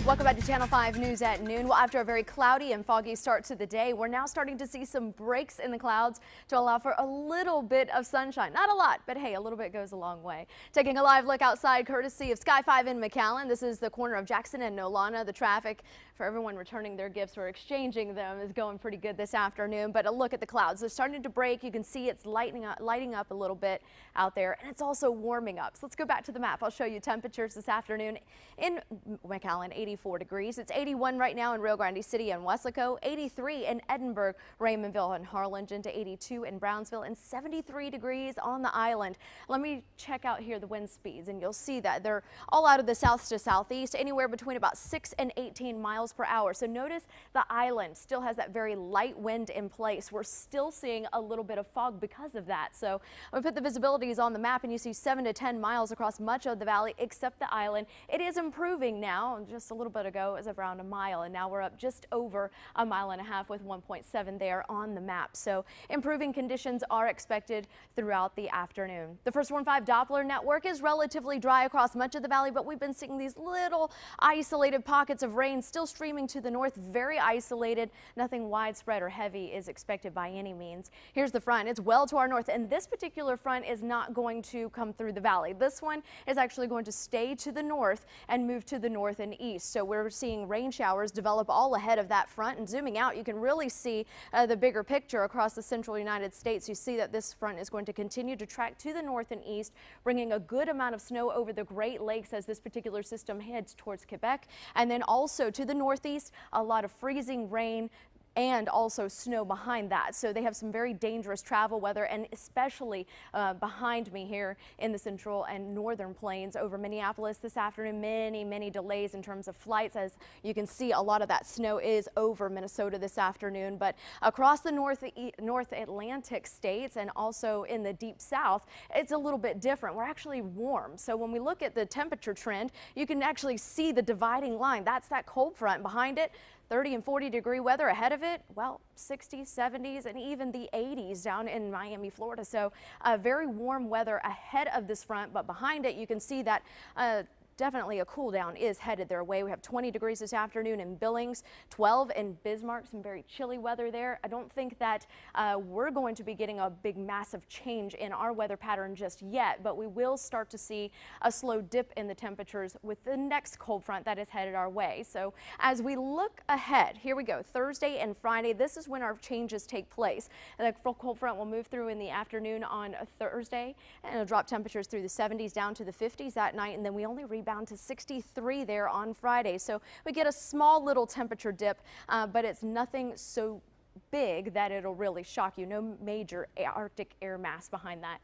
Welcome back to Channel 5 News at noon. Well, after a very cloudy and foggy start to the day, we're now starting to see some breaks in the clouds to allow for a little bit of sunshine. Not a lot, but hey, a little bit goes a long way. Taking a live look outside courtesy of Sky 5 in McAllen. This is the corner of Jackson and Nolana. The traffic for everyone returning their gifts or exchanging them is going pretty good this afternoon. But a look at the clouds. They're starting to break. You can see it's lighting up a little bit out there, and it's also warming up. So let's go back to the map. I'll show you temperatures this afternoon in McAllen. 84 degrees. It's 81 right now in Rio Grande City and Weslaco, 83 in Edinburg, Raymondville and Harlingen, to 82 in Brownsville, and 73 degrees on the island. Let me check out here the wind speeds, and you'll see that they're all out of the south to southeast, anywhere between about 6 and 18 miles per hour. So notice the island still has that very light wind in place. We're still seeing a little bit of fog because of that. So I'm going to put the visibilities on the map, and you see 7 to 10 miles across much of the valley except the island. It is improving now. Just a little bit ago it was around a mile, and now we're up just over a mile and a half with 1.7 there on the map. So improving conditions are expected throughout the afternoon. The First Warn 5 Doppler network is relatively dry across much of the valley, but we've been seeing these little isolated pockets of rain still streaming to the north, very isolated. Nothing widespread or heavy is expected by any means. Here's the front. It's well to our north, and this particular front is not going to come through the valley. This one is actually going to stay to the north and move to the north and east. So we're seeing rain showers develop all ahead of that front, and zooming out you can really see the bigger picture across the central United States. You see that this front is going to continue to track to the north and east, bringing a good amount of snow over the Great Lakes as this particular system heads towards Quebec, and then also to the northeast a lot of freezing rain and also snow behind that. So they have some very dangerous travel weather, and especially behind me here in the central and northern plains over Minneapolis this afternoon. Many delays in terms of flights. As you can see, a lot of that snow is over Minnesota this afternoon, but across the North Atlantic states and also in the deep south, it's a little bit different. We're actually warm. So when we look at the temperature trend, you can actually see the dividing line. That's that cold front behind it. 30 and 40 degree weather ahead of it. Well, 60s, 70s, and even the 80s down in Miami, Florida. So very warm weather ahead of this front, but behind it you can see that definitely a cool down is headed their way. We have 20 degrees this afternoon in Billings, 12 in Bismarck, some very chilly weather there. I don't think that we're going to be getting a big massive change in our weather pattern just yet, but we will start to see a slow dip in the temperatures with the next cold front that is headed our way. So as we look ahead, here we go, Thursday and Friday, this is when our changes take place. The cold front will move through in the afternoon on a Thursday, and it'll drop temperatures through the 70s down to the 50s at night, and then we only rebound to 63 there on Friday. So we get a small little temperature dip, but it's nothing so big that it'll really shock you. No major Arctic air mass behind that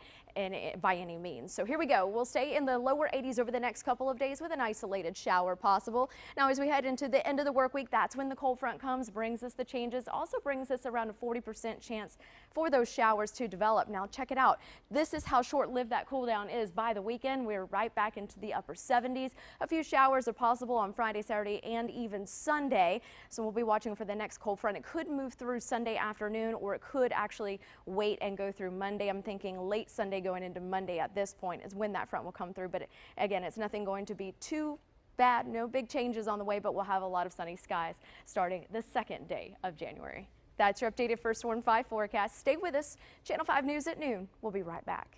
by any means. So here we go. We'll stay in the lower 80s over the next couple of days with an isolated shower possible. Now as we head into the end of the work week, that's when the cold front comes, brings us the changes, also brings us around a 40% chance for those showers to develop. Now check it out. This is how short-lived that cool down is. By the weekend, we're right back into the upper 70s. A few showers are possible on Friday, Saturday, and even Sunday. So we'll be watching for the next cold front. It could move through Sunday afternoon, or it could actually wait and go through Monday. I'm thinking late Sunday going into Monday at this point is when that front will come through. But again, it's nothing going to be too bad. No big changes on the way, but we'll have a lot of sunny skies starting the second day of January. That's your updated First Warn 5 forecast. Stay with us. Channel 5 News at noon. We'll be right back.